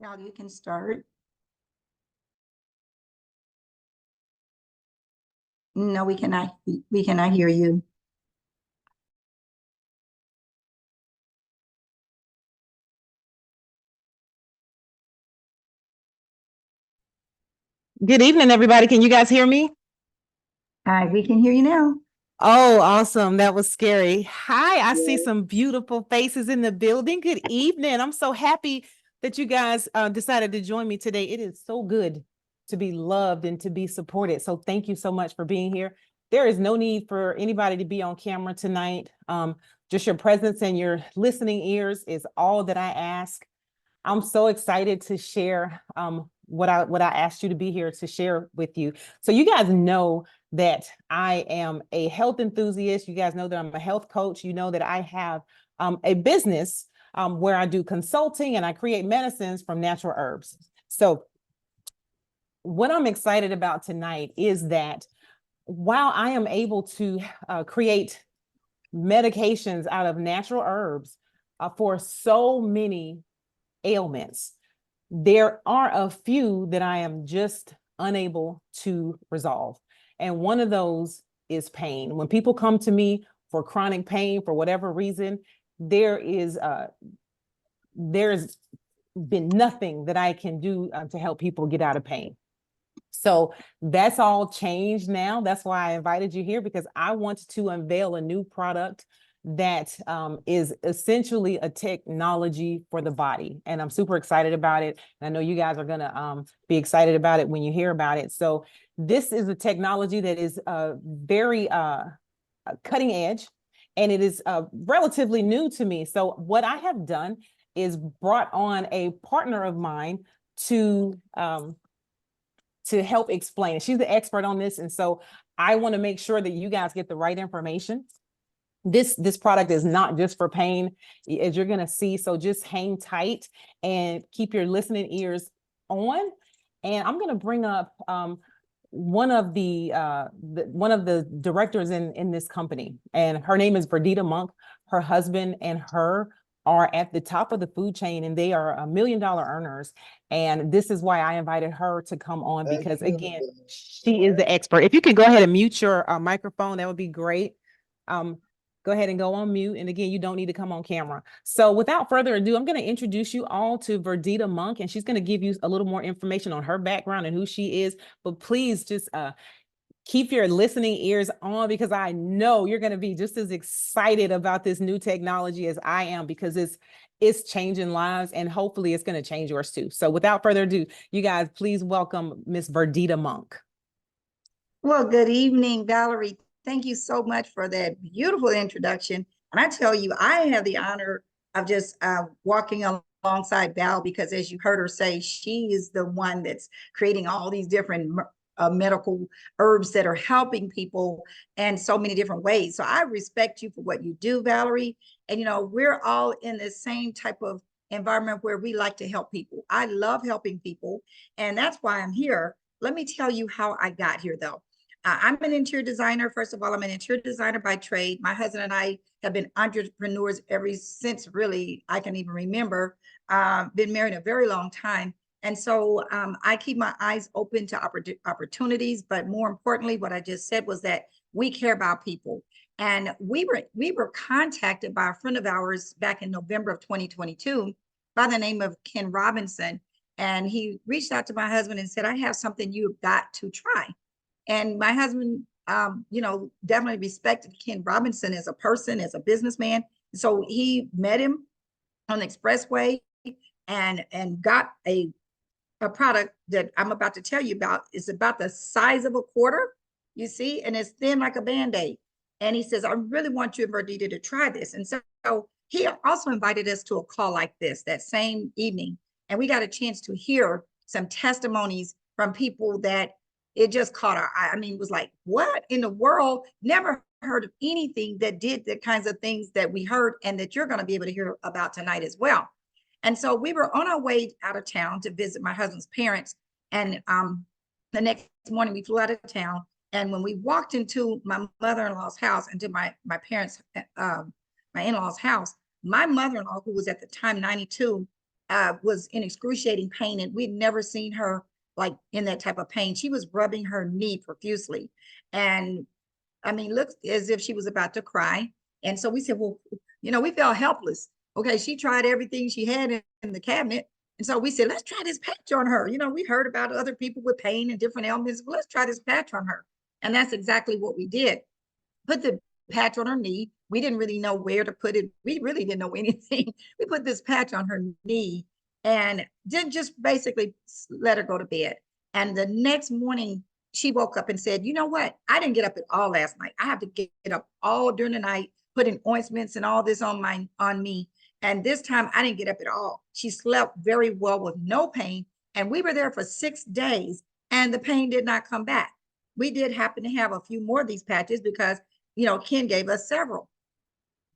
Now you can start. No, we cannot. We cannot hear you. Good evening, everybody. Can you guys hear me? Hi, we can hear you now. Oh, awesome. That was scary. Hi, I see some beautiful faces in the building. Good evening. I'm so happy that you guys decided to join me today. It is so good to be loved and to be supported. So thank you so much for being here. There is no need for anybody to be on camera tonight. Just your presence and your listening ears is all that I ask. I'm so excited to share what I asked you to be here to share with you. So you guys know that I am a health enthusiast. You guys know that I'm a health coach. You know that I have a business where I do consulting and I create medicines from natural herbs. So what I'm excited about tonight is that while I am able to create medications out of natural herbs for so many ailments, there are a few that I am just unable to resolve. And one of those is pain. When people come to me for chronic pain, for whatever reason, there's been nothing that I can do to help people get out of pain. So that's all changed now. That's why I invited you here, because I want to unveil a new product that is essentially a technology for the body. And I'm super excited about it. And I know you guys are going to be excited about it when you hear about it. So this is a technology that is very cutting edge, and it is relatively new to me. So what I have done is brought on a partner of mine to help explain it. She's the expert on this. And so I want to make sure that you guys get the right information. This product is not just for pain, as you're going to see. So just hang tight and keep your listening ears on. And I'm going to bring up one of the directors in this company, and her name is Verdita Monk. Her husband and her are at the top of the food chain, and they are $1 million earners. And this is why I invited her to come on, because again, she is the expert. If you can go ahead and mute your microphone, that would be great. Go ahead and go on mute. And again, you don't need to come on camera. So without further ado, I'm going to introduce you all to Verdita Monk, and she's going to give you a little more information on her background and who she is. But please just keep your listening ears on, because I know you're going to be just as excited about this new technology as I am, because it's changing lives, and hopefully it's going to change yours too. So without further ado, you guys, please welcome Miss Verdita Monk. Well, good evening, Valarie. Thank you so much for that beautiful introduction. And I tell you, I have the honor of just walking alongside Val, because as you heard her say, she is the one that's creating all these different medical herbs that are helping people in so many different ways. So I respect you for what you do, Valarie. And, we're all in the same type of environment where we like to help people. I love helping people, and that's why I'm here. Let me tell you how I got here, though. I'm an interior designer. First of all, I'm an interior designer by trade. My husband and I have been entrepreneurs ever since really I can even remember. Been married a very long time. And so I keep my eyes open to opportunities. But more importantly, what I just said was that we care about people. And we were contacted by a friend of ours back in November of 2022 by the name of Ken Robinson. And he reached out to my husband and said, I have something you've got to try. And my husband, definitely respected Ken Robinson as a person, as a businessman. So he met him on the expressway and got a product that I'm about to tell you about. It's about the size of a quarter, you see, and it's thin like a Band-Aid. And he says, I really want you and Verdita to try this. And so he also invited us to a call like this that same evening. And we got a chance to hear some testimonies from people that it just caught our eye. I mean, it was like, what in the world? Never heard of anything that did the kinds of things that we heard and that you're going to be able to hear about tonight as well. And so we were on our way out of town to visit my husband's parents. And the next morning we flew out of town. And when we walked into my mother-in-law's house, into my parents, my in-laws' house, my mother-in-law, who was at the time 92, was in excruciating pain, and we'd never seen her like in that type of pain. She was rubbing her knee profusely. And I mean, looked as if she was about to cry. And so we said, well, we felt helpless. Okay, she tried everything she had in the cabinet. And so we said, let's try this patch on her. We heard about other people with pain and different ailments. Well, let's try this patch on her. And that's exactly what we did. Put the patch on her knee. We didn't really know where to put it. We really didn't know anything. We put this patch on her knee and then just basically let her go to bed. And the next morning, she woke up and said, you know what? I didn't get up at all last night. I have to get up all during the night, putting ointments and all this on me. And this time I didn't get up at all. She slept very well with no pain. And we were there for 6 days and the pain did not come back. We did happen to have a few more of these patches because, Ken gave us several.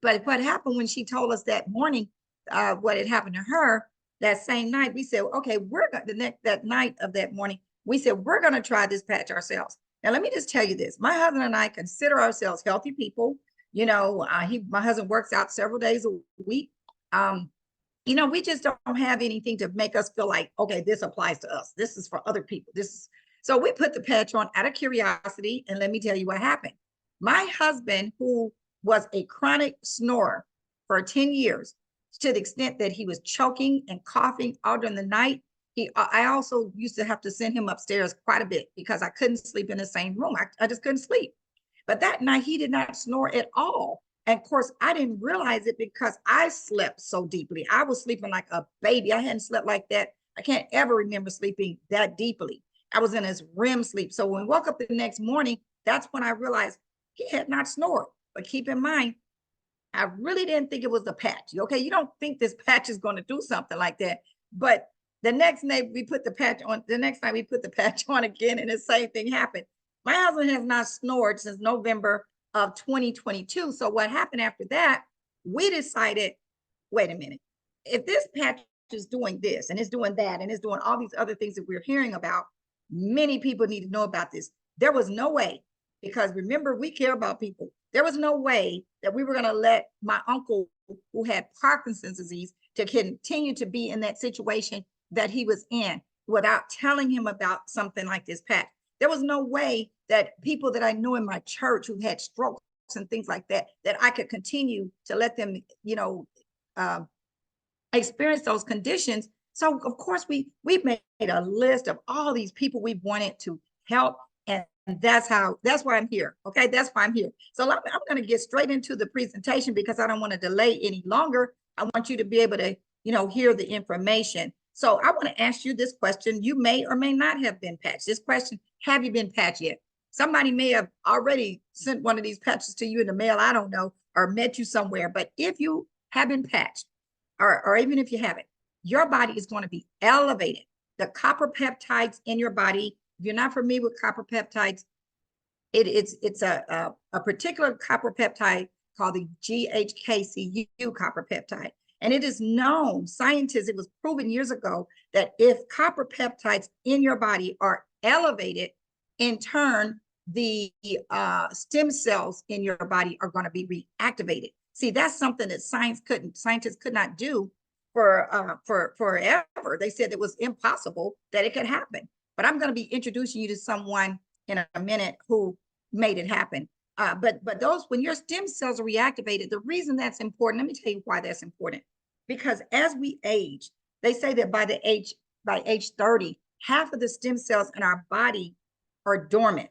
But what happened when she told us that morning, what had happened to her that same night, we said, okay, we're going that night of that morning, we said, we're going to try this patch ourselves. Now, let me just tell you this. My husband and I consider ourselves healthy people. My husband works out several days a week. We just don't have anything to make us feel like, okay, this applies to us. This is for other people. So we put the patch on out of curiosity. And let me tell you what happened. My husband, who was a chronic snorer for 10 years, to the extent that he was choking and coughing all during the night, I also used to have to send him upstairs quite a bit because I couldn't sleep in the same room. I just couldn't sleep. But that night he did not snore at all. And of course, I didn't realize it because I slept so deeply. I was sleeping like a baby. I hadn't slept like that. I can't ever remember sleeping that deeply. I was in his REM sleep. So when we woke up the next morning, that's when I realized he had not snored. But keep in mind, I really didn't think it was the patch. Okay, you don't think this patch is going to do something like that. But the next night we put the patch on. The next night we put the patch on again, and the same thing happened. My husband has not snored since November of 2022. So what happened after that? We decided, wait a minute. If this patch is doing this and it's doing that and it's doing all these other things that we're hearing about, many people need to know about this. There was no way, because remember, we care about people. There was no way that we were going to let my uncle, who had Parkinson's disease, to continue to be in that situation that he was in without telling him about something like this patch. There was no way that people that I knew in my church who had strokes and things like that, that I could continue to let them, experience those conditions. So of course we made a list of all these people we wanted to help. And that's why I'm here. Okay, that's why I'm here. So I'm going to get straight into the presentation because I don't want to delay any longer. I want you to be able to, hear the information. So I want to ask you this question. You may or may not have been patched. This question, have you been patched yet? Somebody may have already sent one of these patches to you in the mail, I don't know, or met you somewhere. But if you have been patched, or even if you haven't, your body is going to be elevated. The copper peptides in your body, if you're not familiar with copper peptides, it's a particular copper peptide called the GHKCU copper peptide. And it is known, scientists, it was proven years ago that if copper peptides in your body are elevated, in turn, the stem cells in your body are going to be reactivated. See, that's something that scientists could not do for forever. They said it was impossible that it could happen. But I'm going to be introducing you to someone in a minute who made it happen. But those, when your stem cells are reactivated, the reason that's important, let me tell you why that's important. Because as we age, they say that by age 30, half of the stem cells in our body are dormant.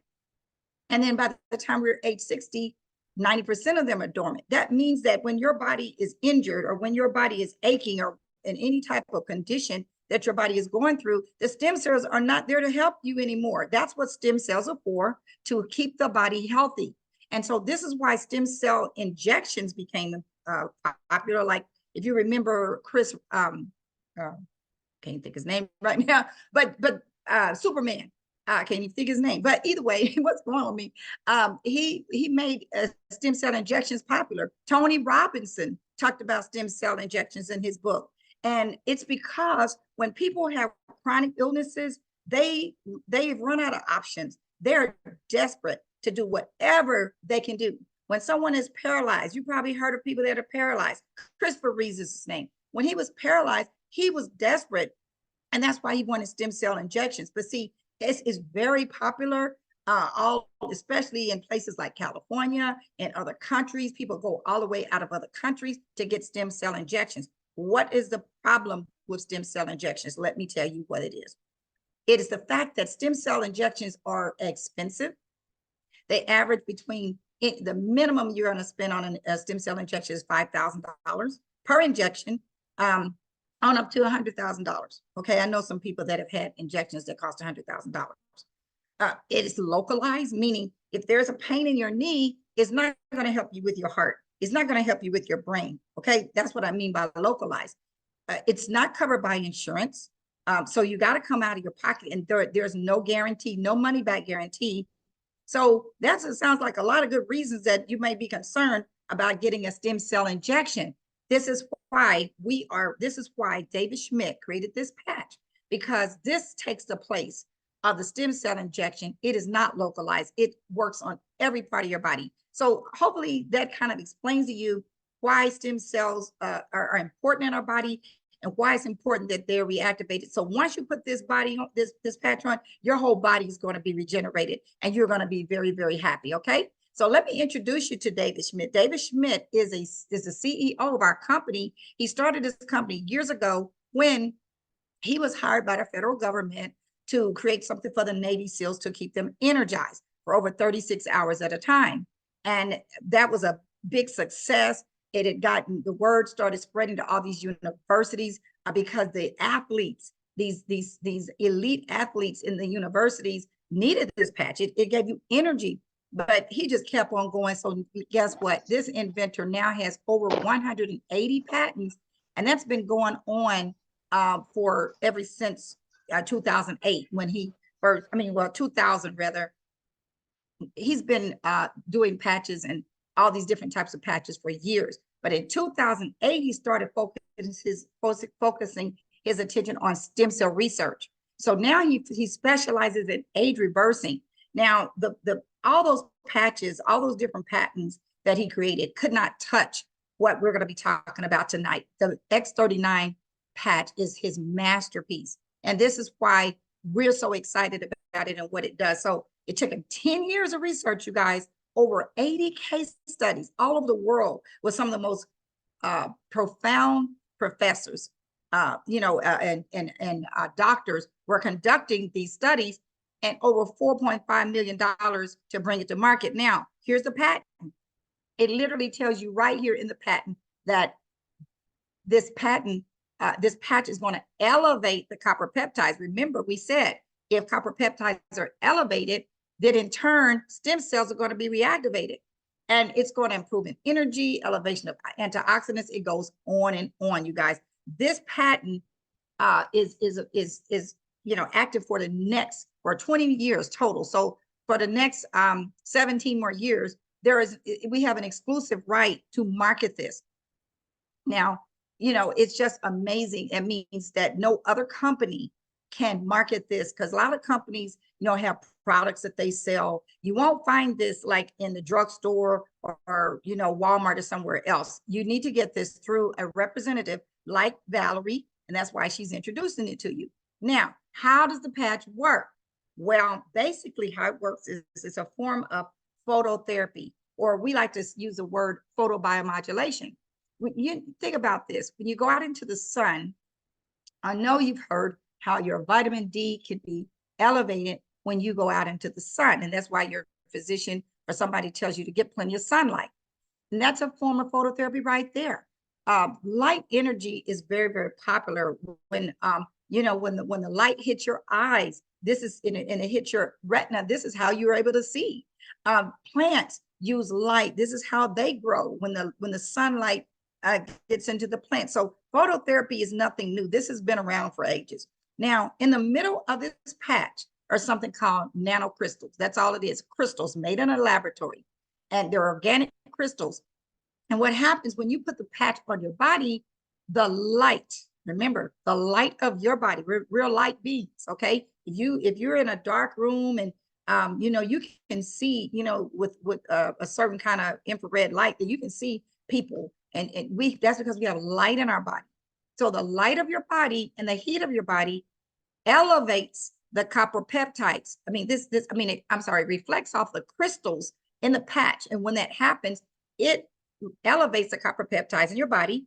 And then by the time we're age 60, 90% of them are dormant. That means that when your body is injured or when your body is aching or in any type of condition that your body is going through, the stem cells are not there to help you anymore. That's what stem cells are for, to keep the body healthy. And so this is why stem cell injections became popular. Like if you remember Chris, can't think his name right now, but Superman. I can't even think his name, but either way, what's going on with me? He made stem cell injections popular. Tony Robinson talked about stem cell injections in his book. And it's because when people have chronic illnesses, they've run out of options. They're desperate to do whatever they can do. When someone is paralyzed, you probably heard of people that are paralyzed. Christopher Reeves is his name. When he was paralyzed, he was desperate, and that's why he wanted stem cell injections. But see, this is very popular, especially in places like California and other countries. People go all the way out of other countries to get stem cell injections. What is the problem with stem cell injections? Let me tell you what it is. It is the fact that stem cell injections are expensive. They average between the minimum you're going to spend on a stem cell injection is $5,000 per injection, on up to $100,000. Okay, I know some people that have had injections that cost $100,000. It is localized, meaning if there's a pain in your knee, it's not going to help you with your heart. It's not going to help you with your brain. Okay, that's what I mean by localized. It's not covered by insurance. So you got to come out of your pocket, and there's no guarantee, no money back guarantee. So sounds like a lot of good reasons that you may be concerned about getting a stem cell injection. This is why David Schmidt created this patch, because this takes the place of the stem cell injection. It is not localized. It works on every part of your body. So hopefully that kind of explains to you why stem cells are important in our body, and why it's important that they're reactivated. So once you put this patch on, your whole body is going to be regenerated, and you're going to be very, very happy. Okay. So let me introduce you to David Schmidt. David Schmidt is the CEO of our company. He started this company years ago when he was hired by the federal government to create something for the Navy SEALs to keep them energized for over 36 hours at a time. And that was a big success. It had gotten, the word started spreading to all these universities, because the athletes, these elite athletes in the universities needed this patch. It gave you energy, but he just kept on going. So guess what? This inventor now has over 180 patents, and that's been going on for ever since 2008, when he first, 2000 rather. He's been doing patches and all these different types of patches for years. But in 2008, he started focusing his attention on stem cell research. So now he specializes in age reversing. Now, all those patches, all those different patents that he created could not touch what we're going to be talking about tonight. The X39 patch is his masterpiece. And this is why we're so excited about it and what it does. So it took him 10 years of research, you guys, over 80 case studies all over the world with some of the most profound professors, and doctors were conducting these studies, and over $4.5 million to bring it to market. Now, here's the patent. It literally tells you right here in the patent that this patch is going to elevate the copper peptides. Remember, we said if copper peptides are elevated, then in turn, stem cells are going to be reactivated, and it's going to improve in energy, elevation of antioxidants. It goes on and on, you guys. This patent is active for 20 years total. So for the next 17 more years, we have an exclusive right to market this. Now, it's just amazing. It means that no other company can market this, because a lot of companies, have products that they sell. You won't find this like in the drugstore or Walmart or somewhere else. You need to get this through a representative like Valarie, and that's why she's introducing it to you. Now, how does the patch work? Well, basically how it works is it's a form of phototherapy, or we like to use the word photobiomodulation. When you think about this, when you go out into the sun, I know you've heard how your vitamin D can be elevated when you go out into the sun. And that's why your physician or somebody tells you to get plenty of sunlight. And that's a form of phototherapy right there. Light energy is very, very popular when, when the light hits your eyes, and it hits your retina. This is how you're able to see. Plants use light. This is how they grow when the sunlight gets into the plant. So phototherapy is nothing new. This has been around for ages. Now, in the middle of this patch are something called nanocrystals. That's all it is, crystals made in a laboratory. And they're organic crystals. And what happens when you put the patch on your body, the light, remember, the light of your body, real light beings, okay? If you're in a dark room and you can see, with a certain kind of infrared light, that you can see people. And that's because we have light in our body. So the light of your body and the heat of your body elevates the copper peptides. I mean, reflects off the crystals in the patch. And when that happens, it elevates the copper peptides in your body,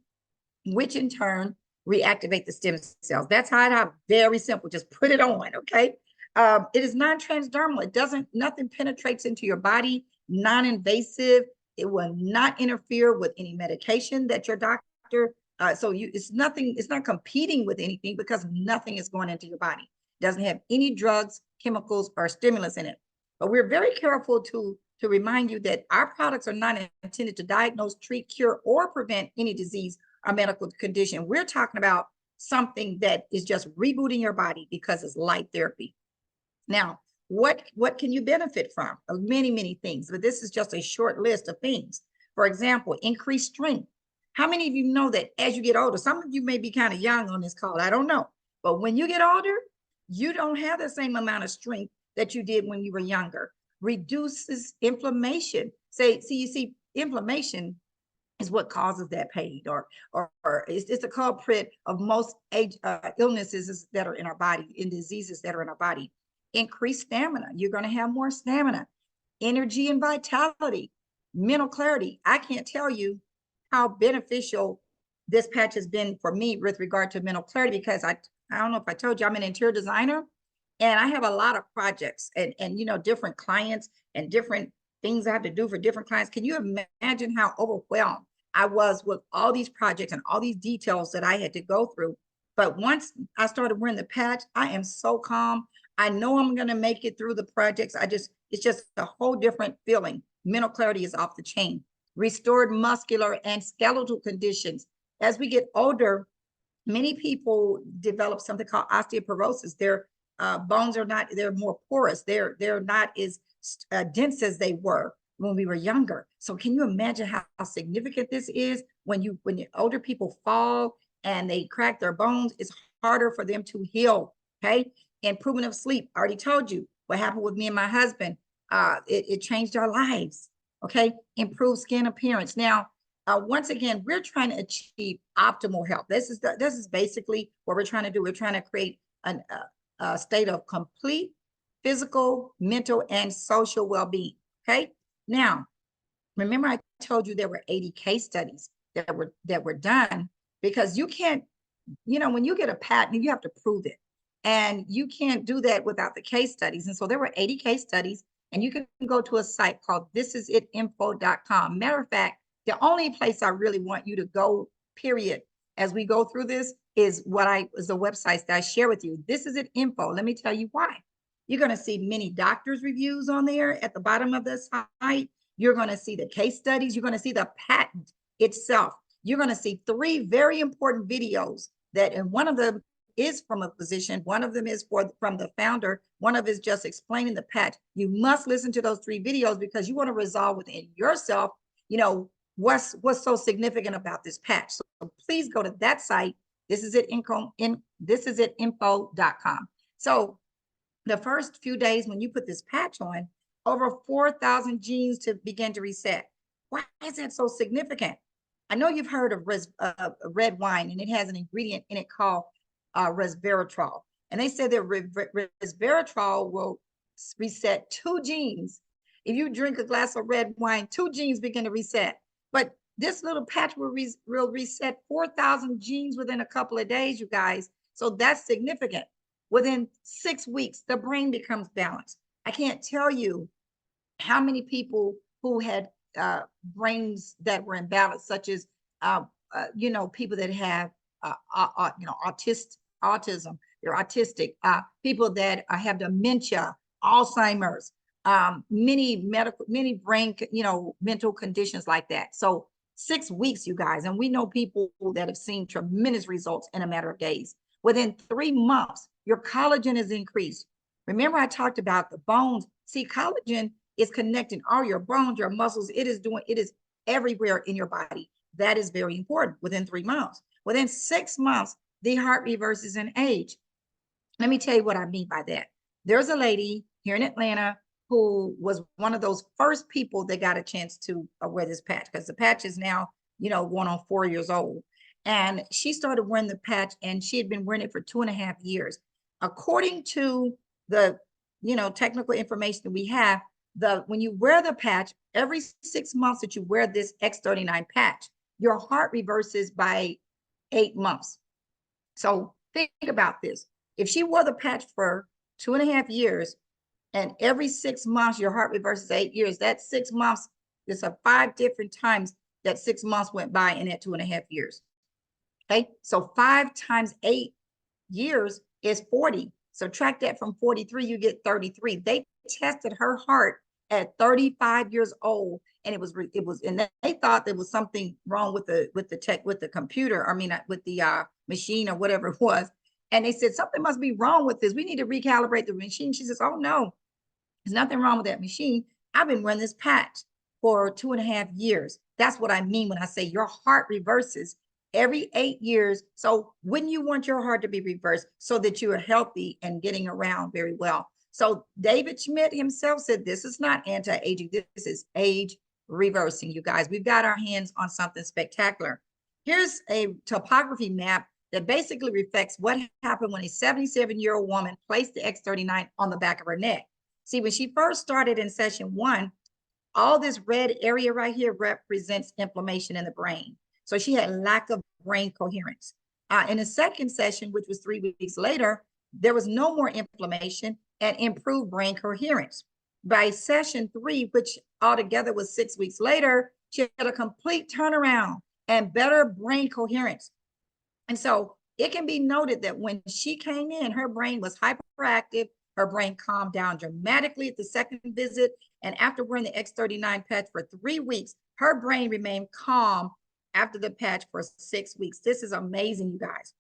which in turn reactivate the stem cells. That's how it very simple. Just put it on, okay? It is non-transdermal. Nothing penetrates into your body, non-invasive. It will not interfere with any medication that your doctor, it's not competing with anything because nothing is going into your body. It doesn't have any drugs, chemicals, or stimulants in it. But we're very careful to remind you that our products are not intended to diagnose, treat, cure, or prevent any disease or medical condition. We're talking about something that is just rebooting your body because it's light therapy. Now, what can you benefit from? Many, many things, but this is just a short list of things. For example, increased strength. How many of you know that as you get older, some of you may be kind of young on this call, I don't know, but when you get older, you don't have the same amount of strength that you did when you were younger. Reduces inflammation. You see, inflammation is what causes that pain, or it's a culprit of most illnesses that are in our body, in diseases that are in our body. Increased stamina. You're going to have more stamina, energy and vitality, mental clarity. I can't tell you how beneficial this patch has been for me with regard to mental clarity, because I don't know if I told you, I'm an interior designer and I have a lot of projects and different clients and different things I have to do for different clients. Can you imagine how overwhelmed I was with all these projects and all these details that I had to go through? But once I started wearing the patch, I am so calm. I know I'm going to make it through the projects. It's just a whole different feeling. Mental clarity is off the chain. Restored muscular and skeletal conditions. As we get older, many people develop something called osteoporosis. Their bones they're more porous. They're not as dense as they were when we were younger. So can you imagine how significant this is when older people fall and they crack their bones? It's harder for them to heal, okay? Improvement of sleep. I already told you what happened with me and my husband. It changed our lives, okay? Improved skin appearance. Now, once again, we're trying to achieve optimal health. This is basically what we're trying to do. We're trying to create a state of complete physical, mental, and social well-being, okay? Now, remember I told you there were 80 case studies that were done, because you can't, when you get a patent, you have to prove it. And you can't do that without the case studies. And so there were 80 case studies, and you can go to a site called thisisitinfo.com. Matter of fact, the only place I really want you to go, period, as we go through this is the websites that I share with you. This is it info. Let me tell you why. You're going to see many doctors' reviews on there at the bottom of the site. You're going to see the case studies. You're going to see the patent itself. You're going to see 3 very important videos and one of them is from a physician. One of them is from the founder. One of is just explaining the patch. You must listen to those 3 videos because you want to resolve within yourself, what's so significant about this patch. So please go to that site. Thisisitinfo.com. So the first few days when you put this patch on, over 4,000 genes to begin to reset. Why is that so significant? I know you've heard of red wine, and it has an ingredient in it called resveratrol. And they said that resveratrol will reset 2 genes. If you drink a glass of red wine, 2 genes begin to reset. But this little patch will reset 4,000 genes within a couple of days, you guys. So that's significant. Within 6 weeks, the brain becomes balanced. I can't tell you how many people who had brains that were imbalanced, such as people that have autism, they're autistic, people that have dementia, Alzheimer's, many brain, mental conditions like that. So 6 weeks, you guys, and we know people that have seen tremendous results in a matter of days. Within 3 months, your collagen is increased. Remember, I talked about the bones. See, collagen is connecting all your bones, your muscles. It is everywhere in your body. That is very important within 3 months. Within 6 months, the heart reverses in age. Let me tell you what I mean by that. There's a lady here in Atlanta who was one of those first people that got a chance to wear this patch, because the patch is now, going on 4 years old. And she started wearing the patch, and she had been wearing it for 2.5 years. According to the, technical information that we have, when you wear the patch, every 6 months that you wear this X39 patch, your heart reverses by 8 months. So think about this. If she wore the patch for 2.5 years, and every 6 months your heart reverses 8 years, that's 6 months. There's 5 different times that 6 months went by in that 2.5 years. Okay, so 5 times 8 years is 40. Subtract that from 43, you get 33. They tested her heart at 35 years old, and and they thought there was something wrong with the computer. I mean, with the machine or whatever it was. And they said something must be wrong with this. We need to recalibrate the machine. She says, "Oh no, there's nothing wrong with that machine. I've been wearing this patch for 2.5 years." That's what I mean when I say your heart reverses every 8 years. So wouldn't you want your heart to be reversed so that you are healthy and getting around very well? So David Schmidt himself said, this is not anti-aging. This is age reversing, you guys. We've got our hands on something spectacular. Here's a topography map that basically reflects what happened when a 77-year-old woman placed the X39 on the back of her neck. See, when she first started in session 1, all this red area right here represents inflammation in the brain. So she had lack of brain coherence. In the second session, which was 3 weeks later, there was no more inflammation and improved brain coherence. By session 3, which altogether was 6 weeks later, she had a complete turnaround and better brain coherence. And so it can be noted that when she came in, her brain was hyperactive. Her brain calmed down dramatically at the second visit. And after wearing the X39 patch for 3 weeks, her brain remained calm after the patch for 6 weeks. This is amazing, you guys.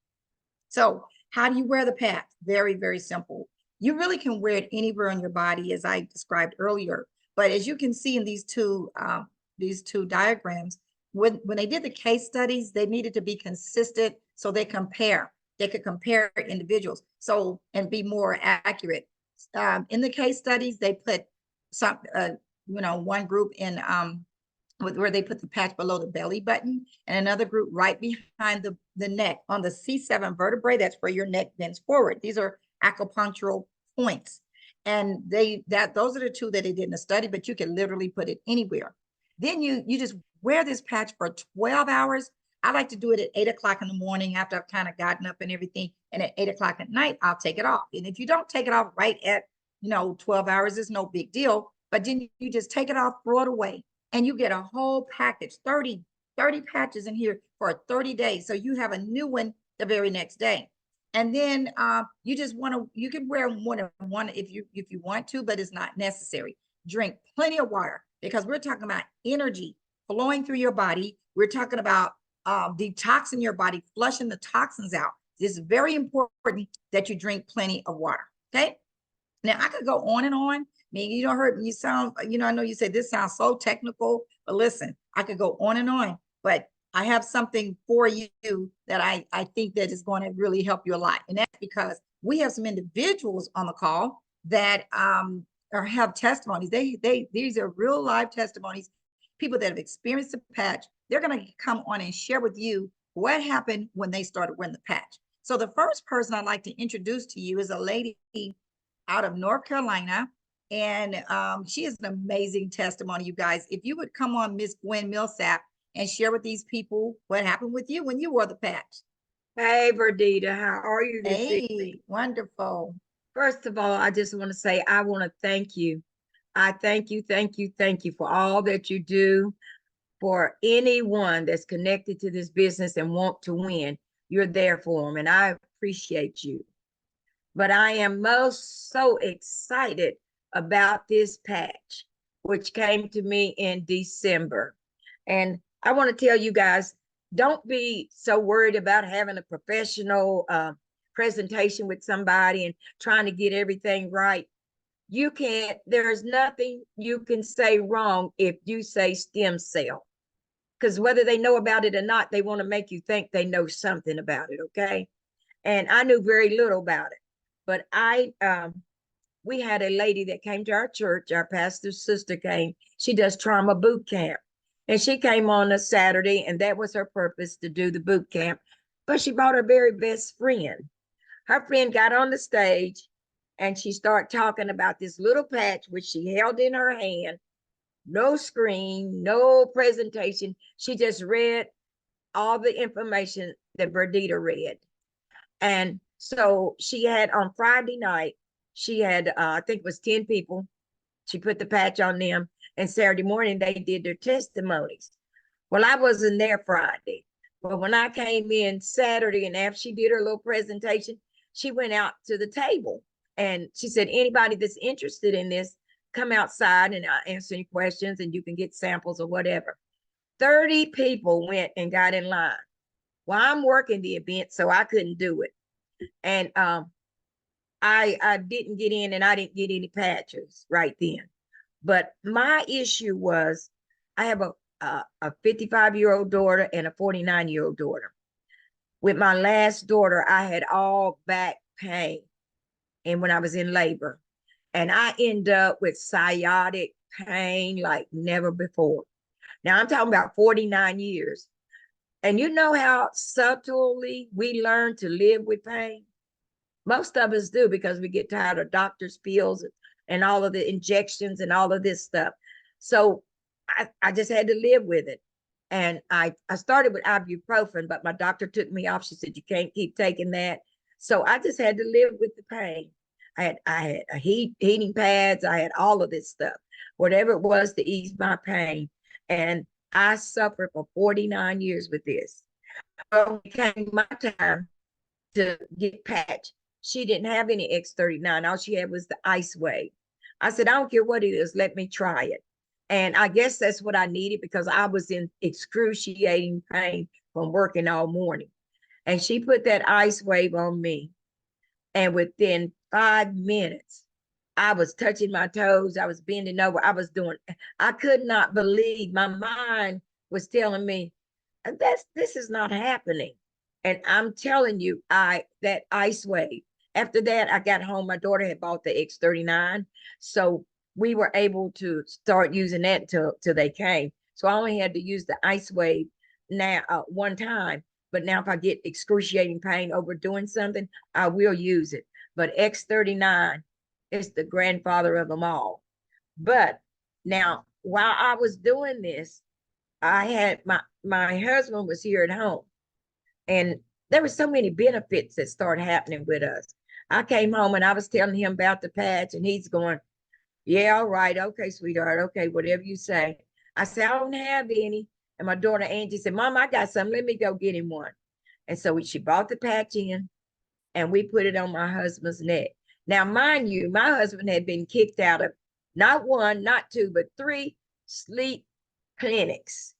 So how do you wear the patch? Very, very simple. You really can wear it anywhere on your body, as I described earlier. But as you can see in these two diagrams, when they did the case studies, they needed to be consistent so they could compare individuals and be more accurate. In the case studies, they put one group in where they put the patch below the belly button, and another group right behind the neck on the C7 vertebrae. That's where your neck bends forward. These are acupunctural points. And those are the two that they did in the study, but you can literally put it anywhere. Then you just wear this patch for 12 hours. I like to do it at 8 o'clock in the morning after I've kind of gotten up and everything. And at 8 o'clock at night, I'll take it off. And if you don't take it off right at 12 hours, it's no big deal. But then you just take it off, throw it away, and you get a whole package, 30 patches in here for 30 days. So you have a new one the very next day. And then you can wear more than one if you want to, but it's not necessary. Drink plenty of water, because we're talking about energy flowing through your body. We're talking about detoxing your body, flushing the toxins out. It's very important that you drink plenty of water. Okay. Now I could go on and on. I mean, you don't hurt me. You sound, I know you say this sounds so technical, but listen, I could go on and on, but I have something for you that I think that is going to really help you a lot. And that's because we have some individuals on the call that have testimonies. These are real live testimonies, people that have experienced the patch. They're going to come on and share with you what happened when they started wearing the patch. So the first person I'd like to introduce to you is a lady out of North Carolina. And she has an amazing testimony, you guys. If you would come on, Miss Gwen Millsap, and share with these people what happened with you when you wore the patch. Hey, Verdita, how are you this evening? Wonderful. First of all, I just want to say I want to thank you. I thank you for all that you do for anyone that's connected to this business and want to win. You're there for them, and I appreciate you. But I am so excited about this patch, which came to me in December. And I want to tell you guys, don't be so worried about having a professional presentation with somebody and trying to get everything right. You can't, there's nothing you can say wrong if you say stem cell, because whether they know about it or not, they want to make you think they know something about it, okay? And I knew very little about it, but we had a lady that came to our church, our pastor's sister came, she does trauma boot camp. And she came on a Saturday, and that was her purpose, to do the boot camp. But she brought her very best friend. Her friend got on the stage and she started talking about this little patch which she held in her hand. No screen, no presentation. She just read all the information that Bernita read. And so she had, on Friday night, she had, I think it was 10 people. She put the patch on them. And Saturday morning, they did their testimonies. Well, I wasn't there Friday. But when I came in Saturday, and after she did her little presentation, she went out to the table and she said, anybody that's interested in this, come outside and I'll answer any questions and you can get samples or whatever. 30 people went and got in line. Well, I'm working the event, so I couldn't do it. And I didn't get in, and I didn't get any patches right then. But my issue was, I have a 55-year-old daughter and a 49-year-old daughter. With my last daughter, I had all back pain, and when I was in labor, and I end up with sciatic pain like never before. Now I'm talking about 49 years. And you know how subtly we learn to live with pain? Most of us do, because we get tired of doctor's pills and all of the injections and all of this stuff. So I just had to live with it. And I started with ibuprofen, but my doctor took me off. She said, you can't keep taking that. So I just had to live with the pain. I had a heating pads. I had all of this stuff, whatever it was to ease my pain. And I suffered for 49 years with this. When it came my time to get patched, she didn't have any X39. All she had was the ice wave. I said, I don't care what it is, let me try it. And I guess that's what I needed, because I was in excruciating pain from working all morning. And she put that ice wave on me. And within 5 minutes, I was touching my toes. I was bending over. I could not believe, my mind was telling me, this is not happening. And I'm telling you, that ice wave. After that, I got home. My daughter had bought the X39. So we were able to start using that till they came. So I only had to use the ice wave now one time. But now if I get excruciating pain over doing something, I will use it. But X39 is the grandfather of them all. But now, while I was doing this, I had my husband was here at home, and there were so many benefits that started happening with us. I came home and I was telling him about the patch, and he's going, yeah, all right, okay, sweetheart, okay, whatever you say. I said, I don't have any. And my daughter Angie said, Mom, I got some, let me go get him one. And so she bought the patch in, and we put it on my husband's neck. Now, mind you, my husband had been kicked out of not one, not two, but 3 sleep clinics,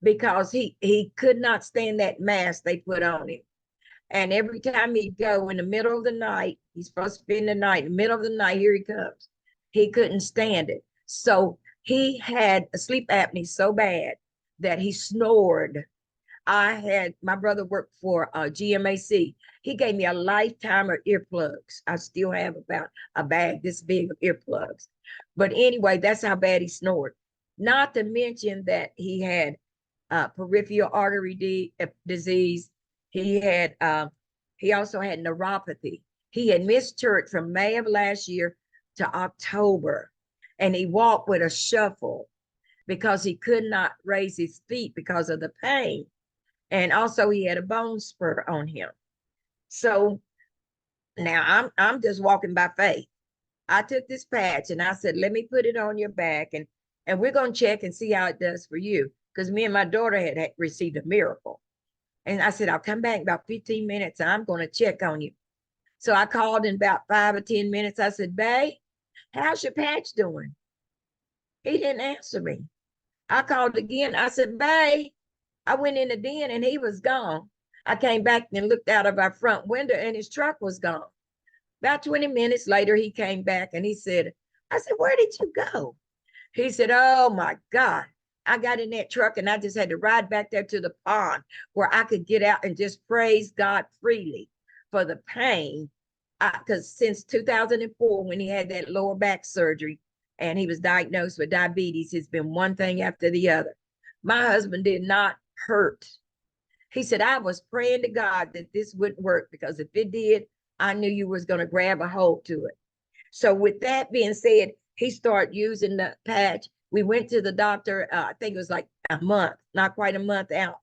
because he could not stand that mask they put on him. And every time he'd go in the middle of the night, he's supposed to spend the night, in the middle of the night, here he comes. He couldn't stand it. So he had a sleep apnea so bad that he snored. My brother worked for GMAC. He gave me a lifetime of earplugs. I still have about a bag this big of earplugs. But anyway, that's how bad he snored. Not to mention that he had peripheral artery disease. He also had neuropathy. He had missed church from May of last year to October, and he walked with a shuffle because he could not raise his feet because of the pain. And also he had a bone spur on him. So now I'm just walking by faith. I took this patch and I said, let me put it on your back, and we're going to check and see how it does for you. Because me and my daughter had received a miracle. And I said, I'll come back in about 15 minutes. And I'm going to check on you. So I called in about 5 or 10 minutes. I said, babe, how's your patch doing? He didn't answer me. I called again. I said, babe, I went in the den and he was gone. I came back and looked out of our front window and his truck was gone. About 20 minutes later, he came back and he said, I said, where did you go? He said, oh my God. I got in that truck and I just had to ride back there to the pond where I could get out and just praise God freely for the pain. Because since 2004, when he had that lower back surgery and he was diagnosed with diabetes, it's been one thing after the other. My husband did not hurt. He said, I was praying to God that this wouldn't work, because if it did, I knew you was going to grab a hold to it. So with that being said, he started using the patch. We went to the doctor, I think it was like a month, not quite a month out.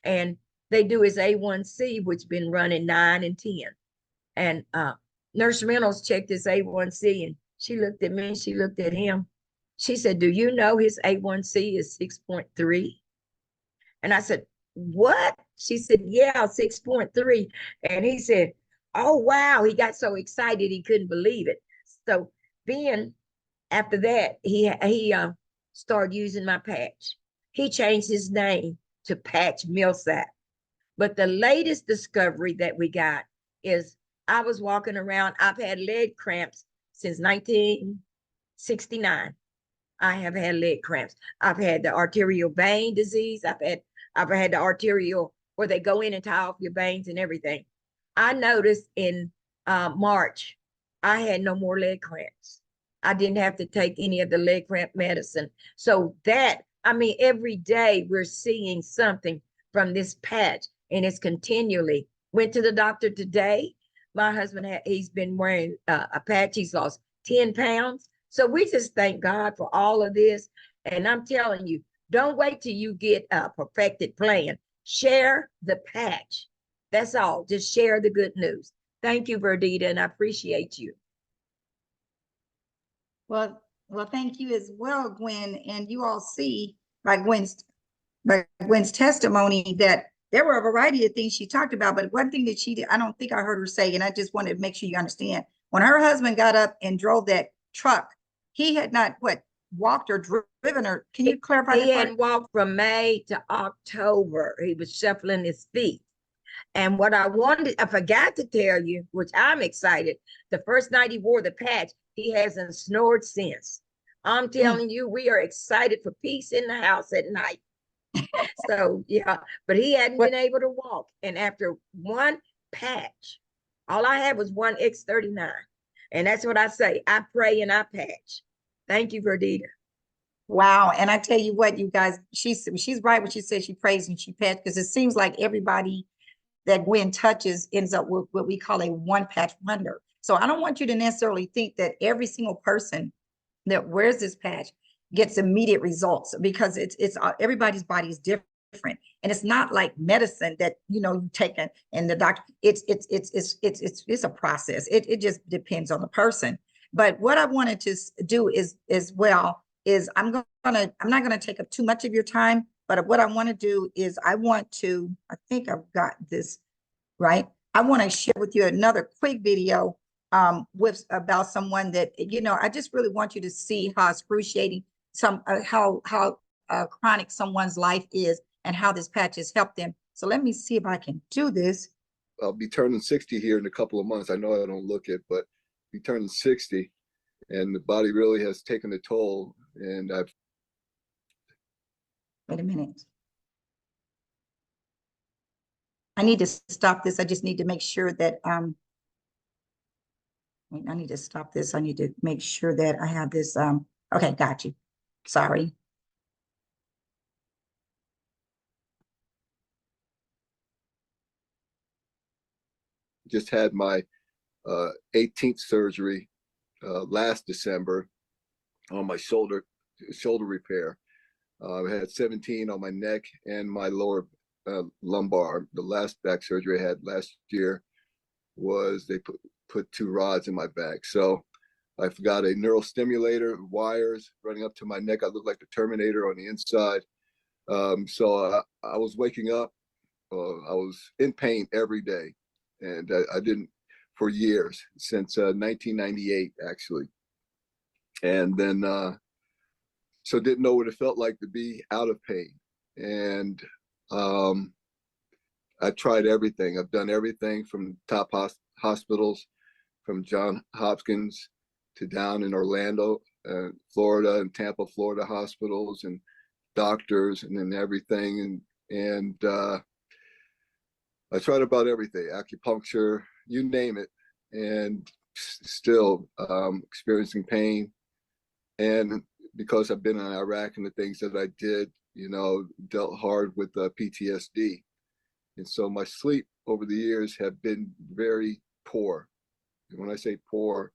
And they do his A1C, which been running 9 and 10. And Nurse Reynolds checked his A1C, and she looked at me and she looked at him. She said, do you know his A1C is 6.3? And I said, what? She said, yeah, 6.3. And he said, oh, wow. He got so excited he couldn't believe it. So then after that, he started using my patch. He changed his name to Patch Millsap. But the latest discovery that we got is, I was walking around. I've had leg cramps since 1969. I have had leg cramps. I've had the arterial vein disease. I've had the arterial, where they go in and tie off your veins and everything. I noticed in March, I had no more leg cramps. I didn't have to take any of the leg cramp medicine. So that, I mean, every day we're seeing something from this patch, and it's continually. Went to the doctor today. My husband, he's been wearing a patch. He's lost 10 pounds. So we just thank God for all of this. And I'm telling you, don't wait till you get a perfected plan. Share the patch. That's all. Just share the good news. Thank you, Verdita, and I appreciate you. Well, thank you as well, Gwen. And you all see by Gwen's testimony that there were a variety of things she talked about, but one thing that she did, I don't think I heard her say, and I just wanted to make sure you understand. When her husband got up and drove that truck, he had not walked or driven, or can you clarify that? He hadn't walked from May to October. He was shuffling his feet. And what I forgot to tell you, which I'm excited, the first night he wore the patch, he hasn't snored since. I'm telling you, we are excited for peace in the house at night. So yeah, but he hadn't been able to walk. And after one patch, all I had was one X39. And that's what I say. I pray and I patch. Thank you, Verdita. Wow. And I tell you what, you guys, she's right when she says she prays and she patch, because it seems like everybody that Gwen touches ends up with what we call a one patch wonder. So I don't want you to necessarily think that every single person that wears this patch gets immediate results, because it's everybody's body is different. And it's not like medicine that, you take it and the doctor, it's a process. It just depends on the person. But what I wanted to do is I'm not going to take up too much of your time, but what I want to do is I think I've got this right. I want to share with you another quick video about someone that, I just really want you to see how excruciating how chronic someone's life is and how this patch has helped them. So let me see if I can do this. I'll be turning 60 here in a couple of months. I know I don't look it, but be turning 60, and the body really has taken a toll. And Wait a minute. I need to stop this. I just need to make sure that wait, I need to stop this. I need to make sure that I have this okay, got you. Sorry. just had my 18th surgery last December on my shoulder repair. I had 17 on my neck and my lower lumbar. The last back surgery I had last year was they put 2 rods in my back. So I've got a neural stimulator, wires running up to my neck. I look like the Terminator on the inside. So I was waking up. I was in pain every day, and I didn't for years, since 1998 actually. And then so didn't know what it felt like to be out of pain. And I tried everything. I've done everything from top hospitals, from Johns Hopkins to down in Orlando, Florida, and Tampa, Florida hospitals, and doctors, and then everything. And I tried about everything, acupuncture, you name it, and still experiencing pain. And because I've been in Iraq and the things that I did, dealt hard with PTSD. And so my sleep over the years have been very poor. And when I say poor,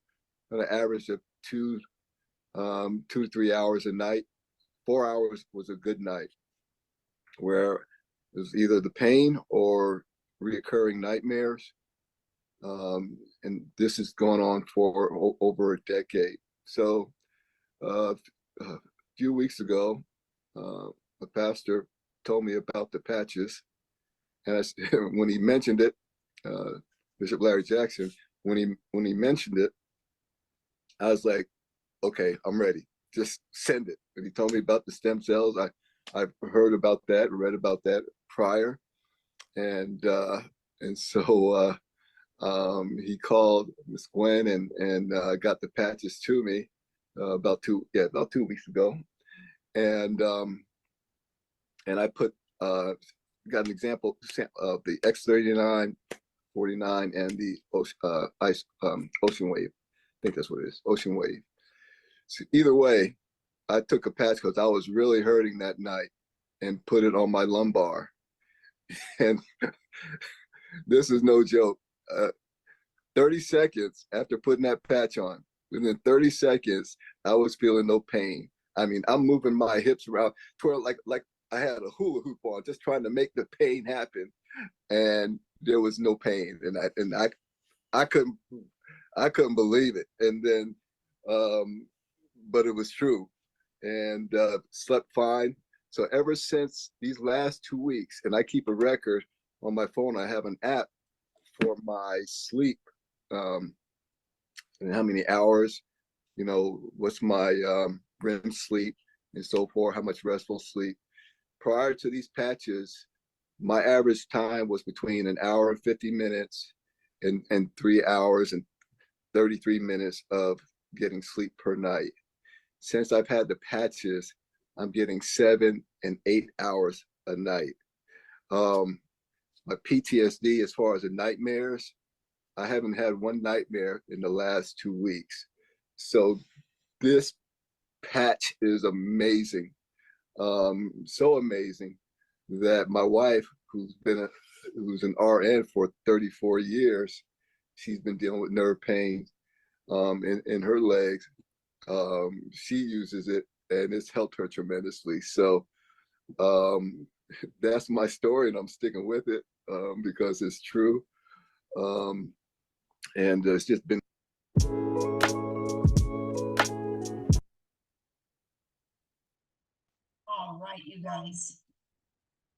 on an average of 2 to 3 hours a night. 4 hours was a good night, where it was either the pain or reoccurring nightmares. And this has gone on for over a decade. So a few weeks ago, a pastor told me about the patches. And when he mentioned it, Bishop Valarie Jackson, when he mentioned it, I was like, okay, I'm ready. Just send it. And he told me about the stem cells. I've heard about that, read about that prior, and so he called Miss Gwen and got the patches to me about 2 weeks ago, and I put got an example of the X39, 49, and the Ocean Wave. I think that's what it is, Ocean Wave. So either way, I took a patch because I was really hurting that night and put it on my lumbar. And this is no joke. 30 seconds after putting that patch on, within 30 seconds, I was feeling no pain. I mean, I'm moving my hips around, twirl like I had a hula hoop on, just trying to make the pain happen. And there was no pain. And I couldn't believe it. And then, but it was true, and slept fine. So ever since these last 2 weeks, and I keep a record on my phone, I have an app for my sleep, and how many hours, what's my REM sleep and so forth, how much restful sleep. Prior to these patches, my average time was between 1 hour and 50 minutes and 3 hours and 33 minutes of getting sleep per night. Since I've had the patches, I'm getting 7 and 8 hours a night. My PTSD, as far as the nightmares, I haven't had one nightmare in the last 2 weeks. So this patch is amazing. So amazing that my wife, who's an RN for 34 years, she's been dealing with nerve pain in her legs. She uses it and it's helped her tremendously. So that's my story, and I'm sticking with it because it's true. And it's just been. All right, you guys.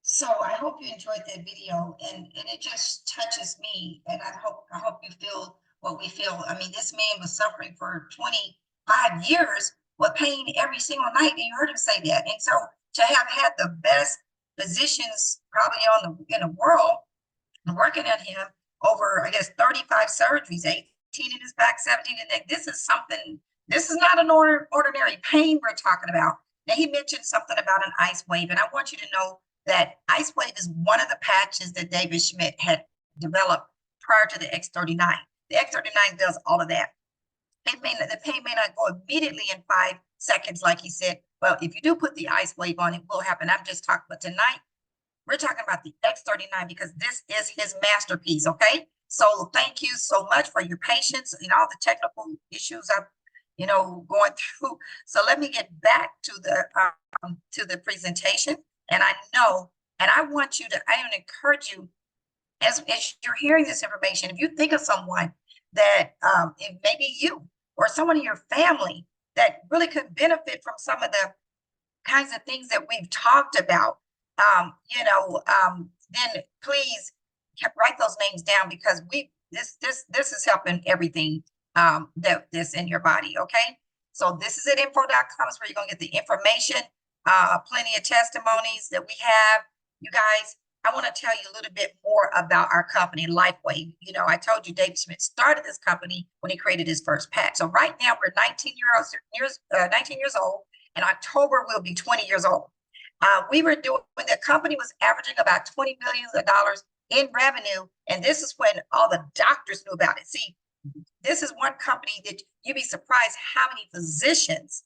So I hope you enjoyed that video, and it just touches me, and I hope you feel what we feel. I mean, this man was suffering for 25 years with pain every single night, and you heard him say that. And so to have had the best physicians probably in the world working on him over, I guess, 35 surgeries, 18 in his back, 17 in the neck. This is not an ordinary pain we're talking about. Now, he mentioned something about an ice wave, and I want you to know that ice wave is one of the patches that David Schmidt had developed prior to the X39. The X39 does all of that. The pain may not go immediately in 5 seconds, like he said. Well, if you do put the ice wave on, it will happen. I'm just talking about tonight. We're talking about the X39 because this is his masterpiece, okay? So thank you so much for your patience and all the technical issues I'm, going through. So let me get back to the presentation. And I want to encourage you as you're hearing this information, if you think of someone that it may be you or someone in your family that really could benefit from some of the kinds of things that we've talked about, then please write those names down, because this is helping everything that's in your body. Okay, so this is at info.com is where you're gonna get the information, plenty of testimonies that we have. You guys, I want to tell you a little bit more about our company, LifeWave. I told you David Schmidt started this company when he created his first patch. So right now we're 19 years old. In October we'll be 20 years old. The company was averaging about $20 million in revenue. And this is when all the doctors knew about it. See, this is one company that you'd be surprised how many physicians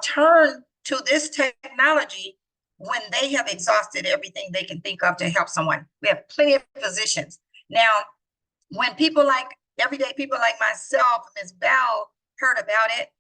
turned to this technology when they have exhausted everything they can think of to help someone. We have plenty of physicians. Now, when people like, everyday people like myself, Ms. Val, heard about it,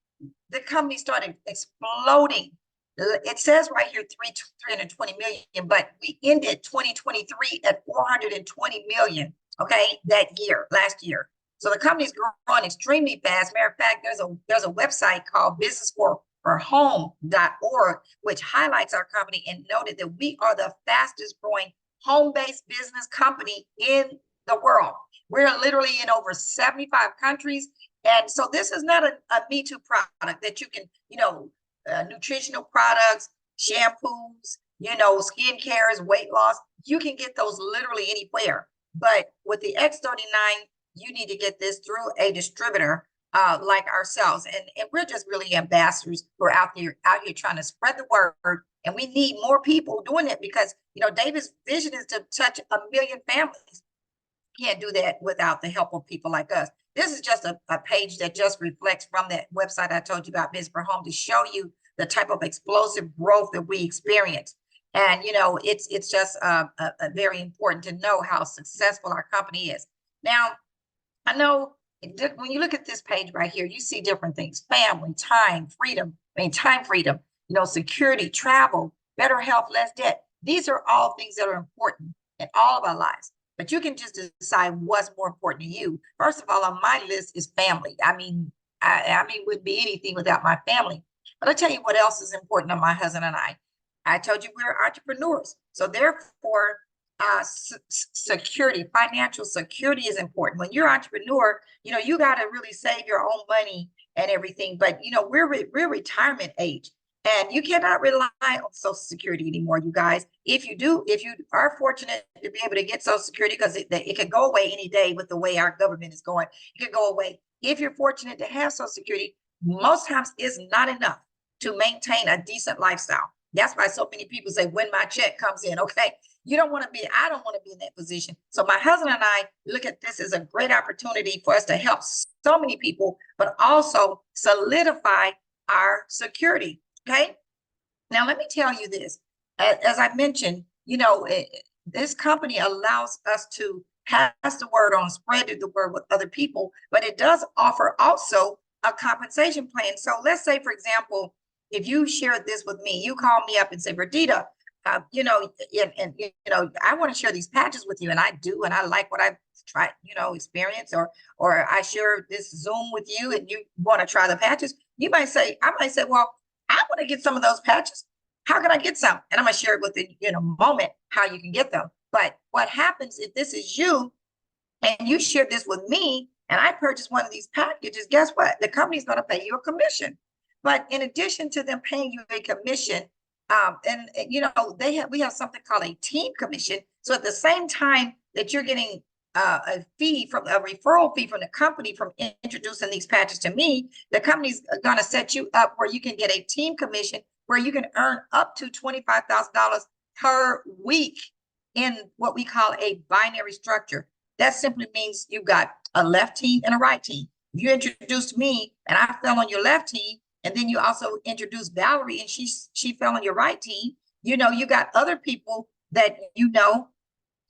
the company started exploding. It says right here 320 million, but we ended 2023 at 420 million, okay, that year, last year. So the company's growing extremely fast. Matter of fact, there's a website called businessforhome.org, which highlights our company and noted that we are the fastest growing home-based business company in the world. We're literally in over 75 countries. And so this is not a Me Too product that you can, nutritional products, shampoos, skincares, weight loss. You can get those literally anywhere. But with the X39, you need to get this through a distributor like ourselves. And we're just really ambassadors. We're out here trying to spread the word. And we need more people doing it because, David's vision is to touch 1 million families. Can't do that without the help of people like us. This is just a page that just reflects from that website I told you about, Business for Home, to show you the type of explosive growth that we experience. And, it's just very important to know how successful our company is. Now, I know when you look at this page right here, you see different things: family, time, freedom, time freedom, security, travel, better health, less debt. These are all things that are important in all of our lives. But you can just decide what's more important to you. First of all, on my list is family. I mean, wouldn't be anything without my family. But I'll tell you what else is important to my husband and I. I told you we're entrepreneurs. So therefore, security, financial security is important. When you're an entrepreneur, you got to really save your own money and everything. But, we're retirement age. And you cannot rely on Social Security anymore, you guys. If you are fortunate to be able to get Social Security, because it could go away any day with the way our government is going, it could go away. If you're fortunate to have Social Security, most times it's not enough to maintain a decent lifestyle. That's why so many people say, when my check comes in, okay? I don't want to be in that position. So my husband and I look at this as a great opportunity for us to help so many people, but also solidify our security. Okay. Now, let me tell you this. As I mentioned, this company allows us to pass the word on, spread the word with other people, but it does offer also a compensation plan. So let's say, for example, if you shared this with me, you call me up and say, Verdita, I want to share these patches with you. And I do. And I like what I've tried, experience, or I share this Zoom with you and you want to try the patches. I might say, well, I want to get some of those patches. How can I get some? And I'm going to share it with you in a moment how you can get them. But what happens if this is you and you share this with me and I purchase one of these packages, guess what? The company's going to pay you a commission. But in addition to them paying you a commission, we have something called a team commission. So at the same time that you're getting a referral fee from the company from introducing these patches to me, the company's going to set you up where you can get a team commission where you can earn up to $25,000 per week in what we call a binary structure. That simply means you've got a left team and a right team. If you introduced me and I fell on your left team, and then you also introduced Valarie and she fell on your right team, you got other people that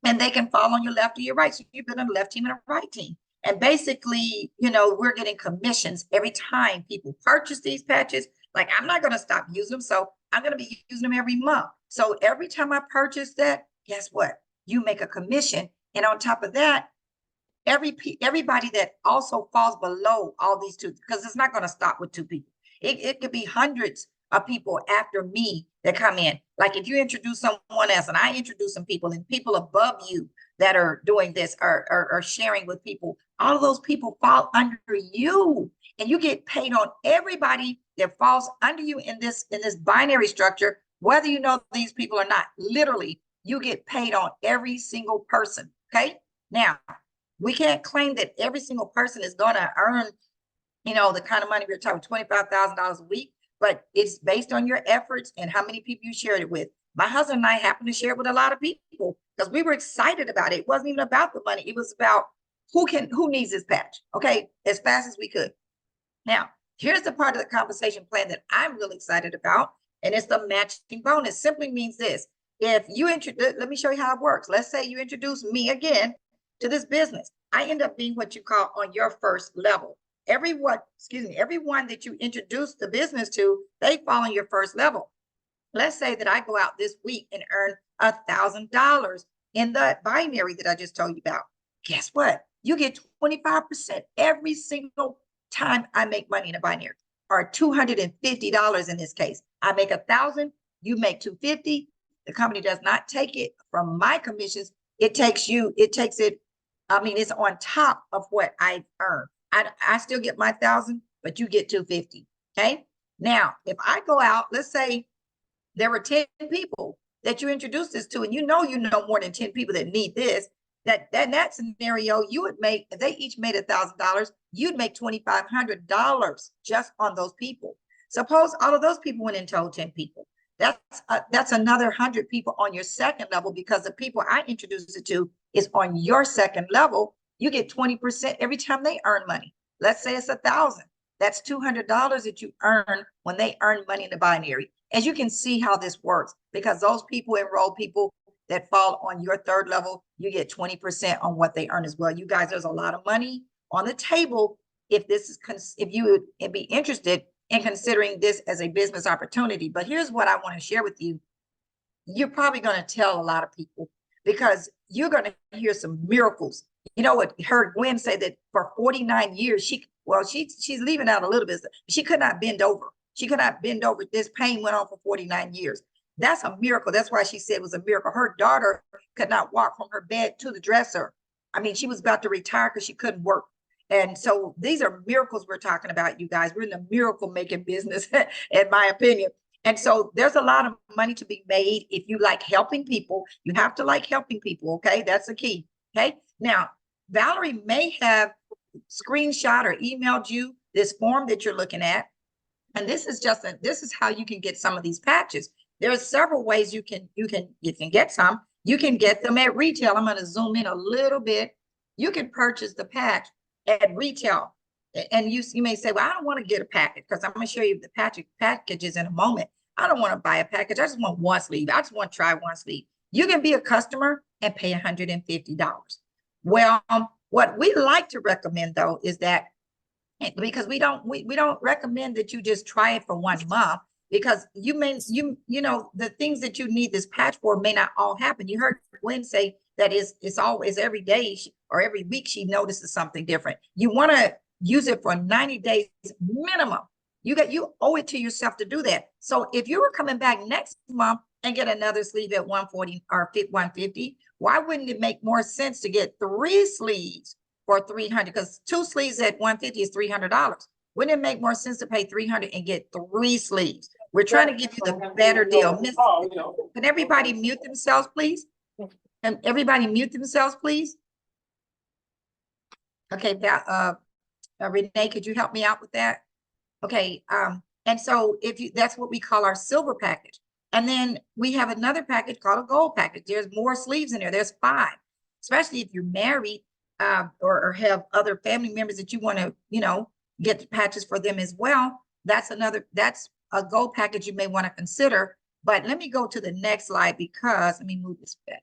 and they can fall on your left or your right. So you've been on a left team and a right team. And basically, we're getting commissions every time people purchase these patches. Like, I'm not going to stop using them. So I'm going to be using them every month. So every time I purchase that, guess what? You make a commission. And on top of that, everybody that also falls below all these two, because it's not going to stop with two people. It could be hundreds of people after me that come in. Like if you introduce someone else and I introduce some people and people above you that are doing this are sharing with people, all of those people fall under you and you get paid on everybody that falls under you in this binary structure, whether you know these people or not. Literally, you get paid on every single person. Okay. Now, we can't claim that every single person is going to earn the kind of money we're talking, $25,000 a week, but it's based on your efforts and how many people you shared it with. My husband and I happened to share it with a lot of people because we were excited about it. It wasn't even about the money. It was about who needs this patch, okay, as fast as we could. Now, here's the part of the compensation plan that I'm really excited about. and it's the matching bonus. Simply means this. If you introduce, let me show you how it works. Let's say you introduce me again to this business. I end up being what you call on your first level. Everyone that you introduce the business to, they fall on your first level. Let's say that I go out this week and earn $1,000 in the binary that I just told you about. Guess what? You get 25% every single time I make money in a binary, or $250 in this case. I make 1,000, you make 250. The company does not take it from my commissions. It's on top of what I earn. I still get my 1,000, but you get 250. Okay. Now, if I go out, let's say there were 10 people that you introduced this to, and you know more than 10 people that need this. That scenario, you would make, if they each made $1,000, you'd make $2,500 just on those people. Suppose all of those people went and told 10 people. That's another 100 people on your second level, because the people I introduced it to is on your second level. You get 20% every time they earn money. Let's say it's 1,000. That's $200 that you earn when they earn money in the binary. As you can see how this works, because those people enroll people that fall on your third level, you get 20% on what they earn as well. You guys, there's a lot of money on the table if you would be interested in considering this as a business opportunity. But here's what I want to share with you. You're probably going to tell a lot of people, because you're going to hear some miracles. You know what? Heard Gwen say that for 49 years, she's leaving out a little bit. She could not bend over. She could not bend over. This pain went on for 49 years. That's a miracle. That's why she said it was a miracle. Her daughter could not walk from her bed to the dresser. I mean, she was about to retire because she couldn't work. And so these are miracles we're talking about, you guys. We're in the miracle making business, in my opinion. And so there's a lot of money to be made if you like helping people. You have to like helping people, okay? That's the key, okay? Now, Valarie may have screenshot or emailed you this form that you're looking at. And this is how you can get some of these patches. There are several ways you can get some. You can get them at retail. I'm going to zoom in a little bit. You can purchase the patch at retail. And you may say, well, I don't want to get a package, because I'm going to show you the packages in a moment. I don't want to buy a package. I just want one sleeve. I just want to try one sleeve. You can be a customer and pay $150. Well, what we like to recommend, though, is that, because we don't recommend that you just try it for 1 month, because you know the things that you need this patch for may not all happen. You heard Gwen say that it's always every day or every week she notices something different. You want to use it for 90 days minimum. You owe it to yourself to do that. So if you were coming back next month and get another sleeve at 140 or 150, why wouldn't it make more sense to get 3 sleeves for $300? Because 2 sleeves at 150 is $300. Wouldn't it make more sense to pay $300 and get 3 sleeves? We're trying to give you the better deal. Can everybody mute themselves, please? Can everybody mute themselves, please? Okay, Renee, could you help me out with that? Okay, and so that's what we call our silver package. And then we have another package called a gold package. There's more sleeves in there. There's 5, especially if you're married or have other family members that you want to, get the patches for them as well. That's a gold package you may want to consider. But let me go to the next slide, because let me move this back.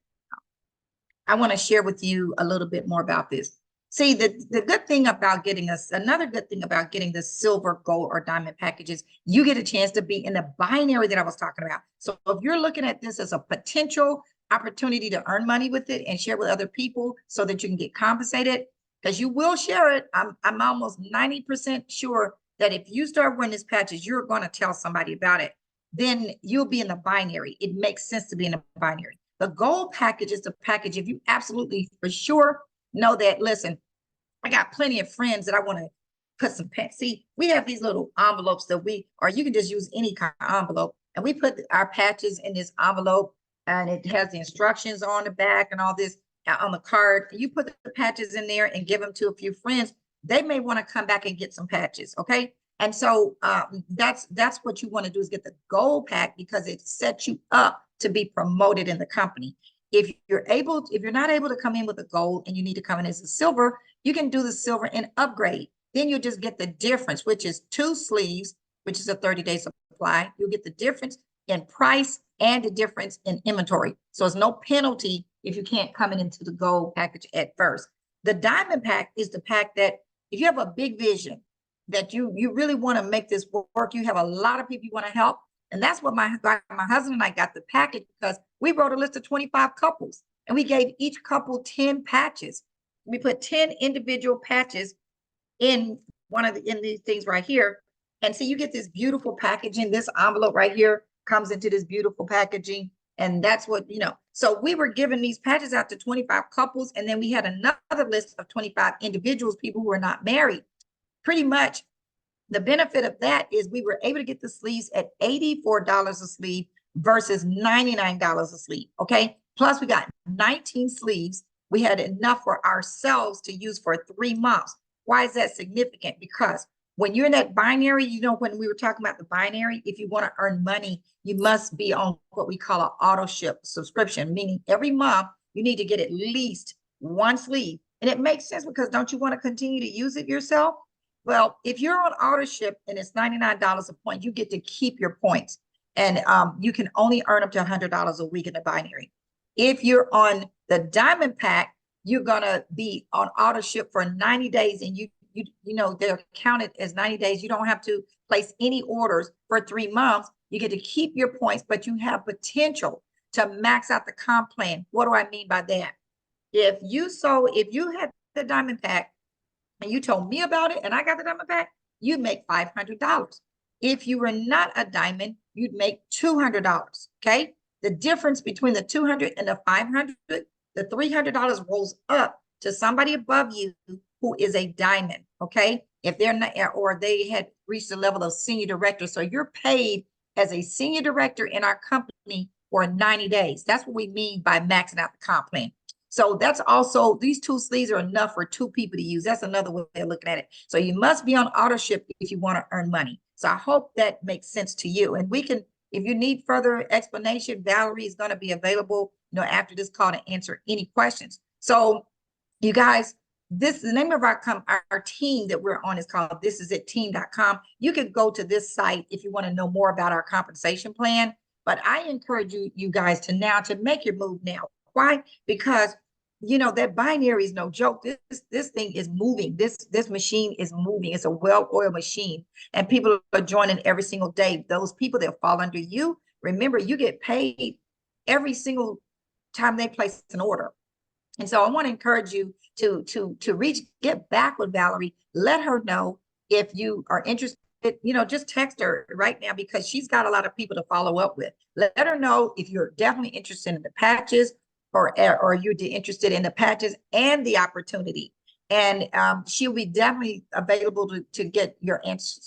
I want to share with you a little bit more about this. See, the good thing about another good thing about getting the silver, gold, or diamond packages, you get a chance to be in the binary that I was talking about. So if you're looking at this as a potential opportunity to earn money with it and share with other people so that you can get compensated, because you will share it. I'm almost 90% sure that if you start wearing these patches, you're going to tell somebody about it. Then you'll be in the binary. It makes sense to be in the binary. The gold package is the package if you absolutely for sure know that, listen, I got plenty of friends that I want to put some patches. See, we have these little envelopes or you can just use any kind of envelope. And we put our patches in this envelope, and it has the instructions on the back and all this on the card. You put the patches in there and give them to a few friends. They may want to come back and get some patches. Okay. And so that's what you want to do, is get the gold pack, because it sets you up to be promoted in the company. If you're not able to come in with the gold and you need to come in as a silver, you can do the silver and upgrade. Then you just get the difference, which is 2 sleeves, which is a 30-day supply. You'll get the difference in price and the difference in inventory. So it's no penalty if you can't come into the gold package at first. The diamond pack is the pack that if you have a big vision that you really want to make this work, you have a lot of people you want to help. And that's what my husband and I got the package, because we wrote a list of 25 couples and we gave each couple 10 patches. We put 10 individual patches in in these things right here. And so you get this beautiful packaging. This envelope right here comes into this beautiful packaging. And that's what, so we were giving these patches out to 25 couples. And then we had another list of 25 individuals, people who are not married. Pretty much the benefit of that is we were able to get the sleeves at $84 a sleeve versus $99 a sleeve. Okay. Plus we got 19 sleeves. We had enough for ourselves to use for 3 months. Why is that significant? Because when you're in that binary, when we were talking about the binary, if you want to earn money, you must be on what we call an auto ship subscription, meaning every month you need to get at least 1 sleeve. And it makes sense, because don't you want to continue to use it yourself? Well, if you're on auto ship and it's $99 a point, you get to keep your points. And you can only earn up to $100 a week in the binary. If you're on the diamond pack, you're gonna be on auto ship for 90 days, and they're counted as 90 days. You don't have to place any orders for 3 months. You get to keep your points, but you have potential to max out the comp plan. What do I mean by that? If you had the diamond pack and you told me about it and I got the diamond pack, you'd make $500. If you were not a diamond, you'd make $200. Okay. The difference between the 200 and the 500, the $300 rolls up to somebody above you who is a diamond. Okay. If they're not, or they had reached the level of senior director. So you're paid as a senior director in our company for 90 days. That's what we mean by maxing out the comp plan. So that's also, these 2 sleeves are enough for 2 people to use. That's another way of looking at it. So you must be on auto ship if you want to earn money. So I hope that makes sense to you. And we can, if you need further explanation, Valarie is going to be available, after this call to answer any questions. So you guys, the name of our team that we're on is called thisisitteam.com. You could go to this site if you want to know more about our compensation plan. But I encourage you guys to make your move now. Why? Because that binary is no joke. This thing is moving. This machine is moving. It's a well-oiled machine, and people are joining every single day. Those people that fall under you, remember, you get paid every single time they place an order. And so I want to encourage you to get back with Valarie. Let her know if you are interested. Just text her right now, because she's got a lot of people to follow up with. Let her know if you're definitely interested in the patches, or you're interested in the patches and the opportunity. And she'll be definitely available to get your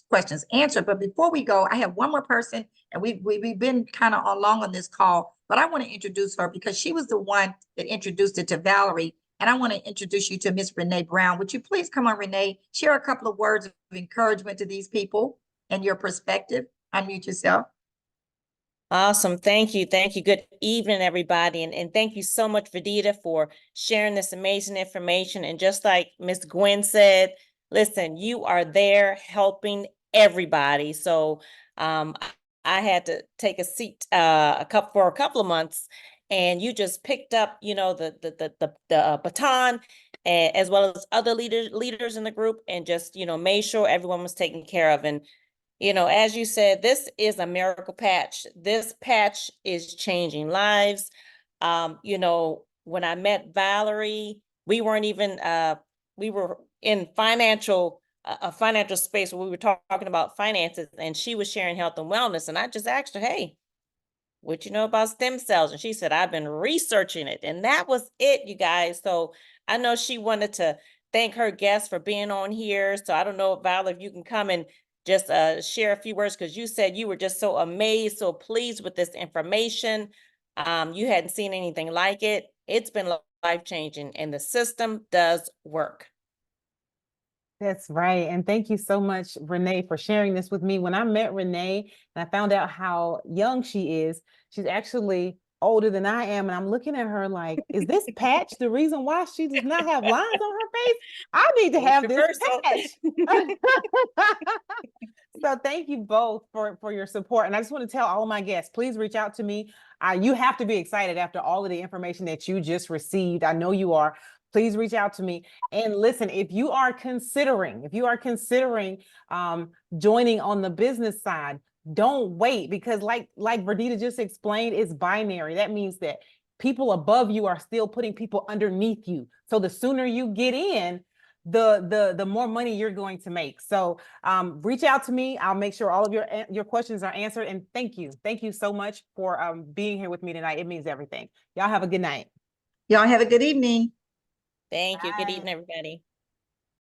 questions answered. But before we go, I have one more person, and we've been kind of long on this call, but I want to introduce her because she was the one that introduced it to Valarie. And I want to introduce you to Miss Renee Brown. Would you please come on, Renee, share a couple of words of encouragement to these people and your perspective? Unmute yourself. Awesome. Thank you. Thank you. Good evening, everybody. And thank you so much, Vidita, for sharing this amazing information. And just like Ms. Gwen said, listen, you are there helping everybody. So I had to take a seat for a couple of months, and you just picked up, the baton, as well as other leaders in the group, and just, made sure everyone was taken care of. And as you said, this is a miracle patch. This patch is changing lives. When I met Valarie, we weren't even, we were in a financial space where we were talking about finances, and she was sharing health and wellness. And I just asked her, hey, what you know about stem cells? And she said, I've been researching it. And that was it, you guys. So I know she wanted to thank her guests for being on here. So I don't know, Val, if you can come and just share a few words, because you said you were just so amazed, so pleased with this information. You hadn't seen anything like it. It's been life-changing, and the system does work. That's right. And thank you so much, Renee, for sharing this with me. When I met Renee and I found out how young she is, she's actually older than I am. And I'm looking at her like, is this patch the reason why she does not have lines on her face? I need to have this patch. So thank you both for your support. And I just want to tell all of my guests, please reach out to me. You have to be excited after all of the information that you just received. I know you are. Please reach out to me. And listen, if you are considering joining on the business side, don't wait, because like Verdita just explained, it's binary. That means that people above you are still putting people underneath you. So the sooner you get in, the more money you're going to make. So reach out to me. I'll make sure all of your questions are answered. And thank you so much for being here with me tonight. It means everything. Y'all have a good night. Y'all have a good evening. Thank you. Good Bye. evening, everybody.